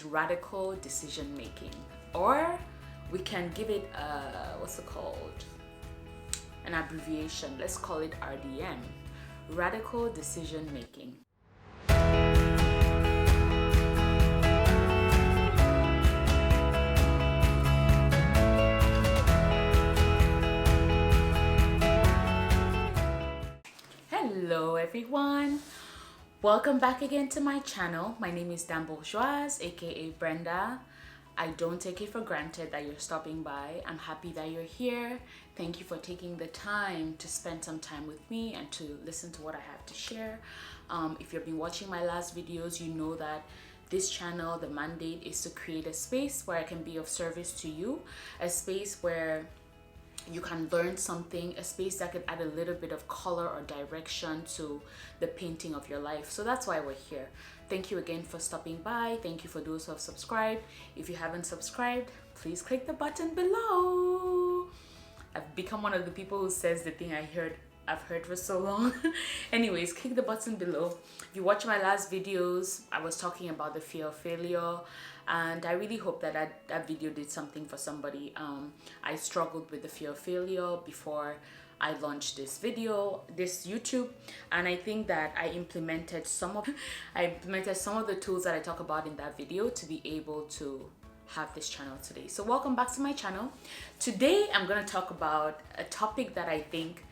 radical decision making, or we can give it a, what's it called, an abbreviation. Let's call it RDM, radical decision making. Hello everyone, welcome back again to my channel. My name is Dan Bourgeoise, aka Brenda. I don't take it for granted that you're stopping by. I'm happy that you're here. Thank you for taking the time to spend some time with me and to listen to what I have to share. If you've been watching my last videos, you know that this channel, the mandate is to create a space where I can be of service to you, a space where you can learn something, a space that could add a little bit of color or direction to the painting of your life. So that's why we're here. Thank you again for stopping by. Thank you for those who have subscribed. If you haven't subscribed, please click the button below. I've become one of the people who says the thing I've heard for so long. Anyways, click the button below. If you watch my last videos, I was talking about the fear of failure, and I really hope that that video did something for somebody. I struggled with the fear of failure before I launched this YouTube, and I think that I implemented some of the tools that I talk about in that video to be able to have this channel today. So welcome back to my channel. Today I'm going to talk about a topic that I think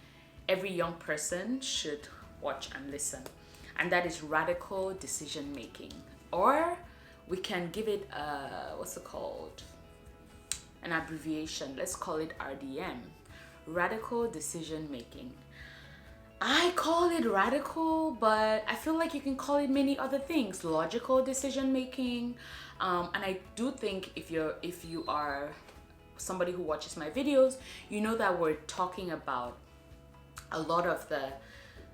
every young person should watch and listen, and that is radical decision making, or we can give it a, what's it called, an abbreviation. Let's call it RDM, radical decision making. I call it radical, but I feel like you can call it many other things. Logical decision making, and I do think if you are somebody who watches my videos, you know that we're talking about a lot of the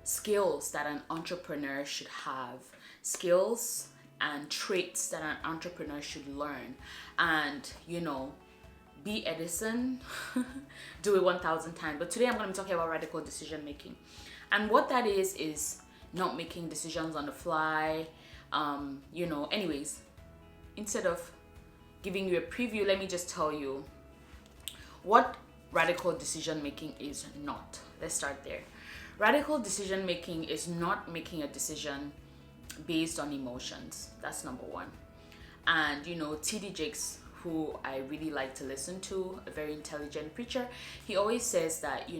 skills that an entrepreneur should have, skills and traits that an entrepreneur should learn. And be Edison, do it 1,000 times. But today I'm going to be talking about radical decision making, and what that is not making decisions on the fly. Anyways, instead of giving you a preview, let me just tell you what radical decision making is not. Let's start there. Radical decision making is not making a decision based on emotions. That's number one. And TD Jakes, who I really like to listen to, a very intelligent preacher, he always says that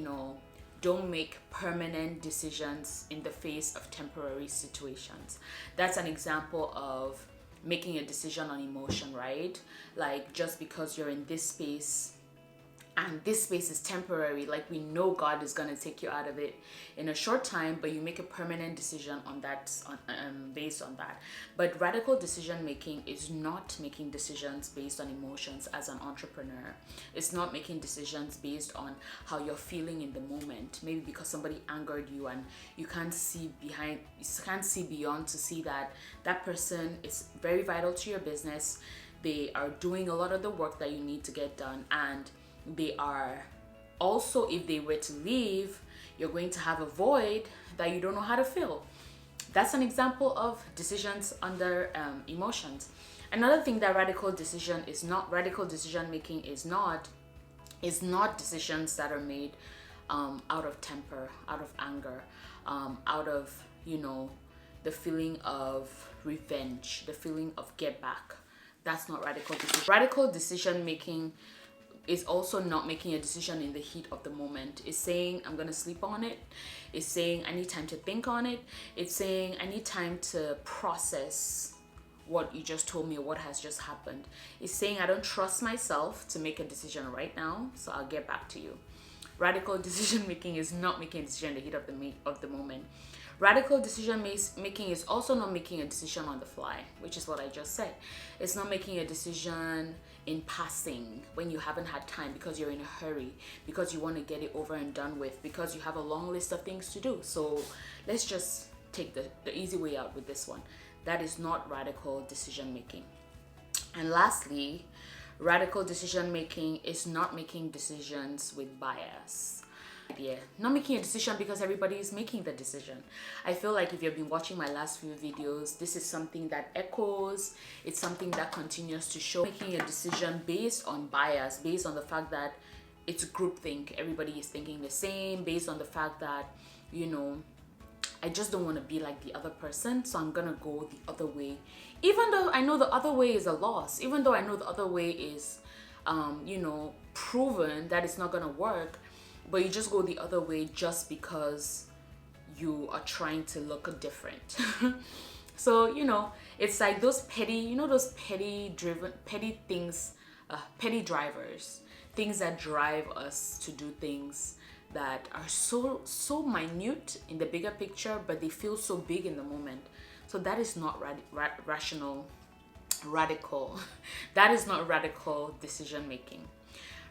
don't make permanent decisions in the face of temporary situations. That's an example of making a decision on emotion, right? Like, just because you're in this space and this space is temporary, like, we know God is going to take you out of it in a short time, but you make a permanent decision on that, based on that. But radical decision making is not making decisions based on emotions as an entrepreneur. It's not making decisions based on how you're feeling in the moment, maybe because somebody angered you and you can't see beyond to see that that person is very vital to your business. They are doing a lot of the work that you need to get done, and they are also, if they were to leave, you're going to have a void that you don't know how to fill. That's an example of decisions under emotions. Another thing that radical decision making is not decisions that are made out of temper, out of anger, out of the feeling of revenge, the feeling of get back. That's not radical decision. Radical decision making is also not making a decision in the heat of the moment. It's saying, I'm gonna sleep on it. It's saying, I need time to think on it. It's saying, I need time to process what you just told me or what has just happened. It's saying, I don't trust myself to make a decision right now, so I'll get back to you. Radical decision making is not making a decision in the heat of the moment. Radical decision making is also not making a decision on the fly, which is what I just said. It's not making a decision in passing when you haven't had time, because you're in a hurry, because you want to get it over and done with, because you have a long list of things to do. So let's just take the easy way out with this one. That is not radical decision making. And lastly, radical decision making is not making decisions with bias. idea, not making a decision because everybody is making the decision. I feel like if you've been watching my last few videos, this is something that echoes. It's something that continues to show making a decision based on bias, based on the fact that it's groupthink. Everybody is thinking the same, based on the fact that, you know, I just don't want to be like the other person, so I'm gonna go the other way, even though I know the other way is a loss, even though I know the other way is you know, proven that it's not gonna work, but you just go the other way just because you are trying to look different. So, you know, it's like those petty, you know, those petty things, petty drivers, things that drive us to do things that are so minute in the bigger picture, but they feel so big in the moment. So that is not radical. That is not radical decision making.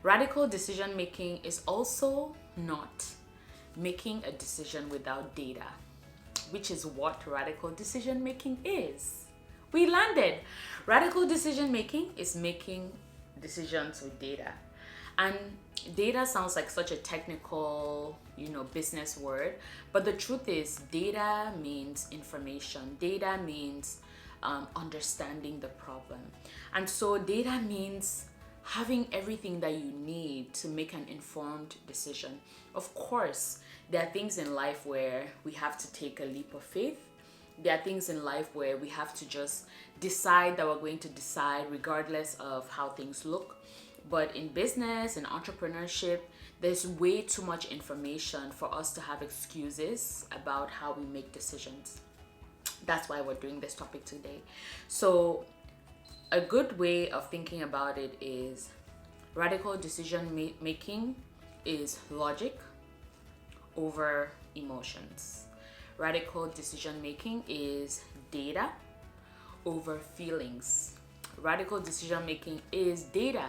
Radical decision making is also not making a decision without data, which is what radical decision making is. We landed. Radical decision making is making decisions with data. And data sounds like such a technical, you know, business word, but the truth is data means information. Data means understanding the problem. And so data means having everything that you need to make an informed decision. Of course, there are things in life where we have to take a leap of faith. There are things in life where we have to just decide that we're going to decide regardless of how things look. But in business and entrepreneurship, there's way too much information for us to have excuses about how we make decisions. That's why we're doing this topic today. So a good way of thinking about it is radical decision making is logic over emotions. Radical decision making is data over feelings. Radical decision making is data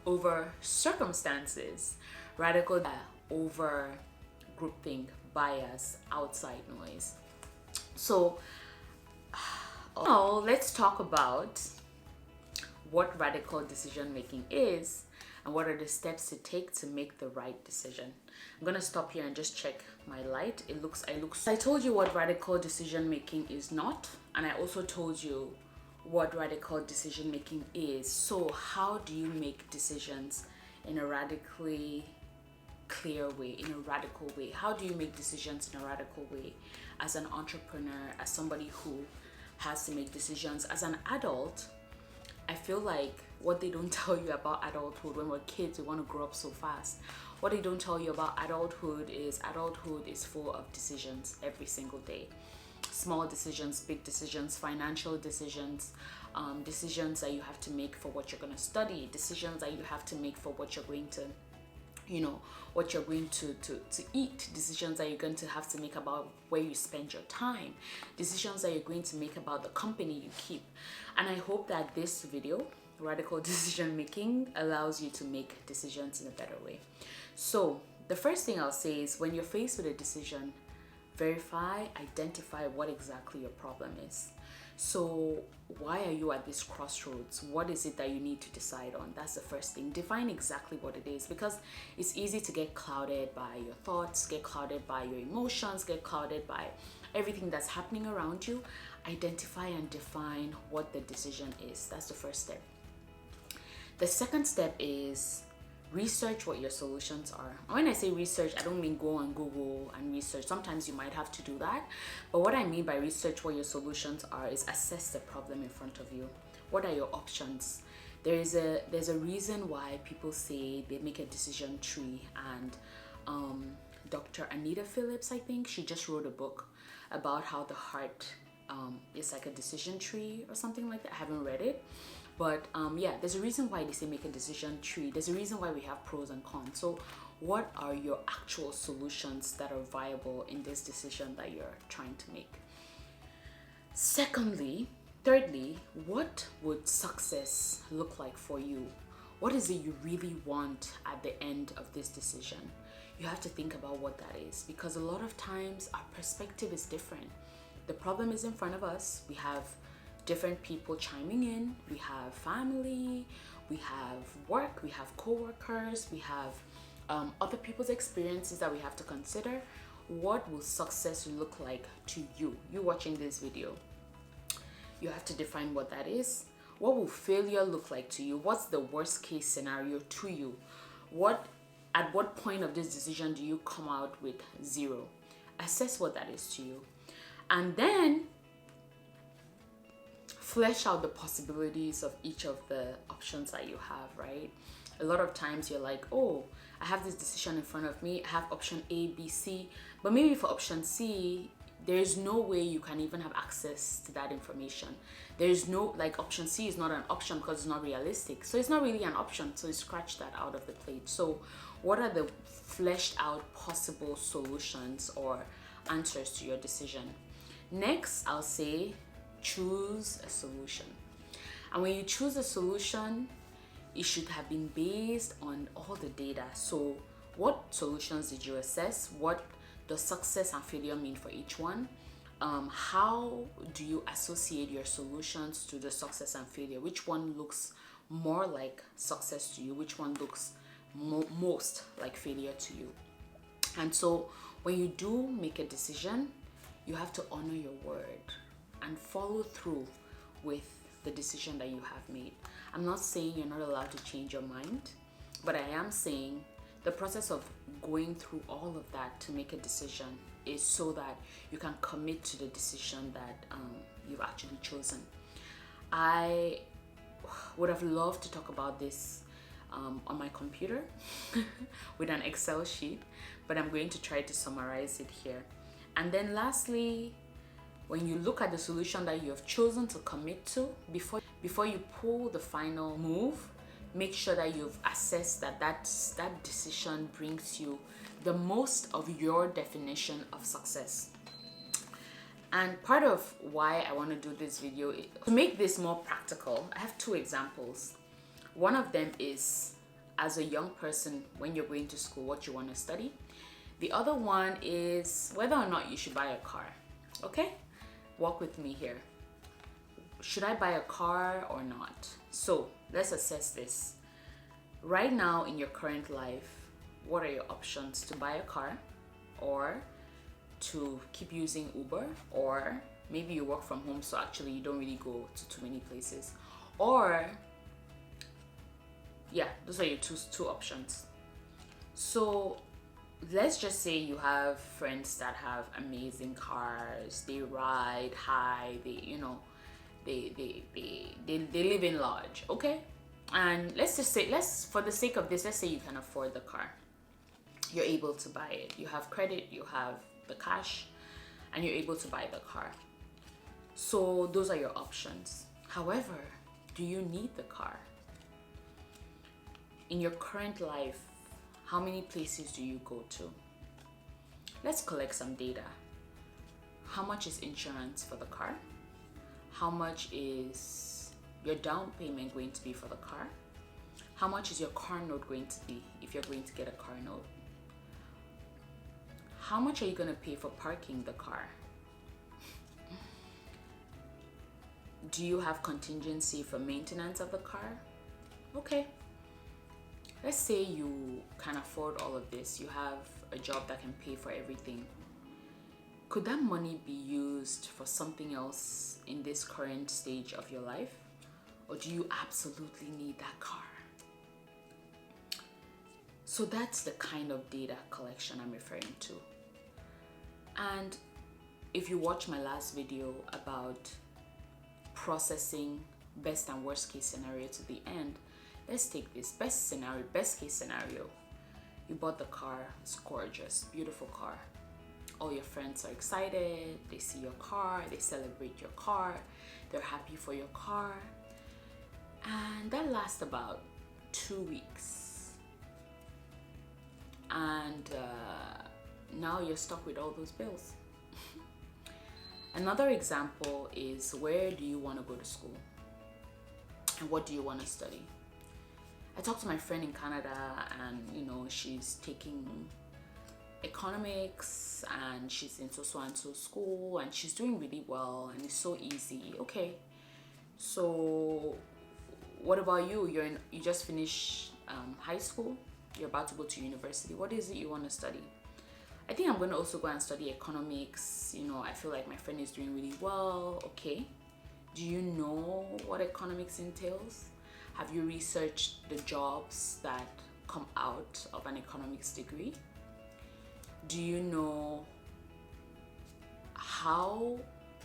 over circumstances. Radical over groupthink, bias, outside noise. So now let's talk about what radical decision making is and what are the steps to take to make the right decision. I'm gonna stop here and just check my light. I told you what radical decision making is not, and I also told you what radical decision making is. So how do you make decisions in a radically clear way, in a radical way? How do you make decisions in a radical way as an entrepreneur, as somebody who has to make decisions as an adult? I feel like what they don't tell you about adulthood, when we're kids, we want to grow up so fast. What they don't tell you about adulthood is full of decisions every single day. Small decisions, big decisions, financial decisions, decisions that you have to make for what you're going to study, decisions that you have to make for what you're going to, you know, what you're going to eat, decisions that you're going to have to make about where you spend your time, decisions that you're going to make about the company you keep. And I hope that this video, radical decision making, allows you to make decisions in a better way. So the first thing I'll say is when you're faced with a decision, verify, identify what exactly your problem is. So why are you at this crossroads? What is it that you need to decide on? That's the first thing. Define exactly what it is, because it's easy to get clouded by your thoughts, get clouded by your emotions, get clouded by everything that's happening around you. Identify and define what the decision is. That's the first step. The second step is research what your solutions are. When I say research, I don't mean go on Google and research. Sometimes you might have to do that. But what I mean by research what your solutions are is assess the problem in front of you. What are your options? There's a reason why people say they make a decision tree, and Dr. Anita Phillips, I think, she just wrote a book about how the heart is like a decision tree or something like that. I haven't read it. But yeah, there's a reason why they say make a decision tree. There's a reason why we have pros and cons. So what are your actual solutions that are viable in this decision that you're trying to make? Thirdly, what would success look like for you? What is it you really want at the end of this decision? You have to think about what that is, because a lot of times our perspective is different. The problem is in front of us. We have different people chiming in. We have family, we have work, we have co-workers, we have other people's experiences that we have to consider. What will success look like to you? You watching this video, you have to define what that is. What will failure look like to you? What's the worst case scenario to you? At what point of this decision do you come out with 0? Assess what that is to you. And then flesh out the possibilities of each of the options that you have, right? A lot of times you're like, oh, I have this decision in front of me. I have option A, B, C. But maybe for option C, there's no way you can even have access to that information. There's no, like, option C is not an option because it's not realistic. So it's not really an option. So you scratch that out of the plate. So what are the fleshed out possible solutions or answers to your decision? Next, I'll say choose a solution. And when you choose a solution, it should have been based on all the data. So what solutions did you assess? What does success and failure mean for each one? How do you associate your solutions to the success and failure? Which one looks more like success to you? Which one looks most like failure to you? And so when you do make a decision, you have to honor your word and follow through with the decision that you have made. I'm not saying you're not allowed to change your mind, but I am saying the process of going through all of that to make a decision is so that you can commit to the decision that you've actually chosen. I would have loved to talk about this on my computer with an Excel sheet, but I'm going to try to summarize it here. And then lastly, when you look at the solution that you have chosen to commit to, before you pull the final move, make sure that you've assessed that decision brings you the most of your definition of success. And part of why I want to do this video is to make this more practical. I have 2 examples. One of them is as a young person, when you're going to school, what you want to study. The other one is whether or not you should buy a car. Okay? Walk with me here. Should I buy a car or not? So let's assess this. Right now in your current life, what are your options? To buy a car, or to keep using Uber, or maybe you work from home, so actually you don't really go to too many places, or yeah, those are your two options. So let's just say you have friends that have amazing cars, they ride high, they live in large, okay? And let's just say, for the sake of this, let's say you can afford the car. You're able to buy it. You have credit, you have the cash, and you're able to buy the car. So those are your options. However, do you need the car? In your current life, how many places do you go to? Let's collect some data. How much is insurance for the car? How much is your down payment going to be for the car? How much is your car note going to be if you're going to get a car note? How much are you going to pay for parking the car? Do you have contingency for maintenance of the car? Okay. Let's say you can afford all of this. You have a job that can pay for everything. Could that money be used for something else in this current stage of your life? Or do you absolutely need that car? So that's the kind of data collection I'm referring to. And if you watch my last video about processing best and worst case scenario to the end, let's take this best case scenario. You bought the car, it's gorgeous, beautiful car. All your friends are excited, they see your car, they celebrate your car, they're happy for your car. And that lasts about 2 weeks. And now you're stuck with all those bills. Another example is, where do you want to go to school? And what do you want to study? I talked to my friend in Canada, and she's taking economics and she's in so and so school and she's doing really well and it's so easy. Okay, so what about you? You just finished high school, you're about to go to university. What is it you want to study? I think I'm going to also go and study economics. You know, I feel like my friend is doing really well. Okay. Do you know what economics entails? Have you researched the jobs that come out of an economics degree? Do you know how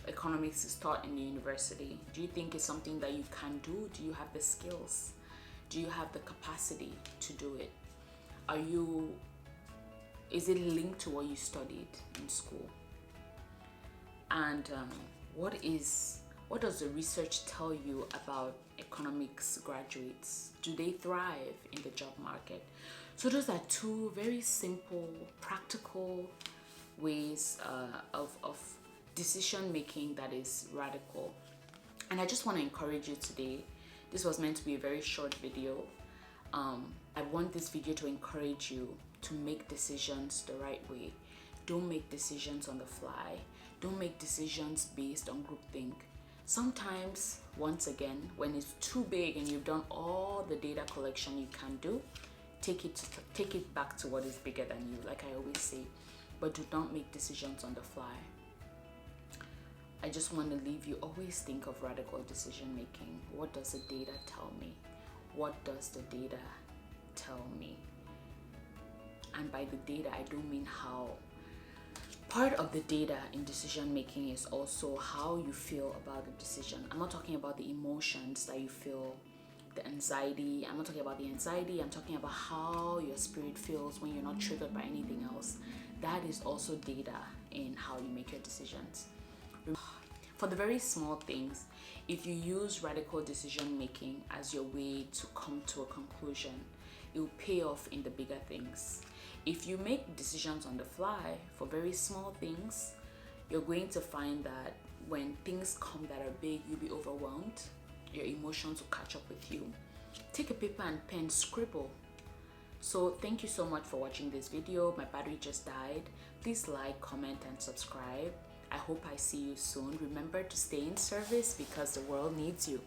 economics is taught in the university? Do you think it's something that you can do? Do you have the skills? Do you have the capacity to do it? Is it linked to what you studied in school? And what does the research tell you about economics graduates? Do they thrive in the job market? So those are two very simple, practical ways of decision making that is radical. And I just want to encourage you today. This was meant to be a very short video. I want this video to encourage you to make decisions the right way. Don't make decisions on the fly. Don't make decisions based on groupthink. Sometimes, once again, when it's too big and you've done all the data collection you can do, take it back to what is bigger than you, like I always say. But do not make decisions on the fly. I just want to leave you, always think of radical decision making. What does the data tell me? What does the data tell me? And by the data, I don't mean how. Part of the data in decision making is also how you feel about the decision. I'm not talking about the emotions that you feel, the anxiety. I'm not talking about the anxiety. I'm talking about how your spirit feels when you're not triggered by anything else. That is also data in how you make your decisions. For the very small things, if you use radical decision making as your way to come to a conclusion, it will pay off in the bigger things. If you make decisions on the fly for very small things, you're going to find that when things come that are big, you'll be overwhelmed. Your emotions will catch up with you. Take a paper and pen, scribble. So thank you so much for watching this video. My battery just died. Please like, comment, and subscribe. I hope I see you soon. Remember to stay in service because the world needs you.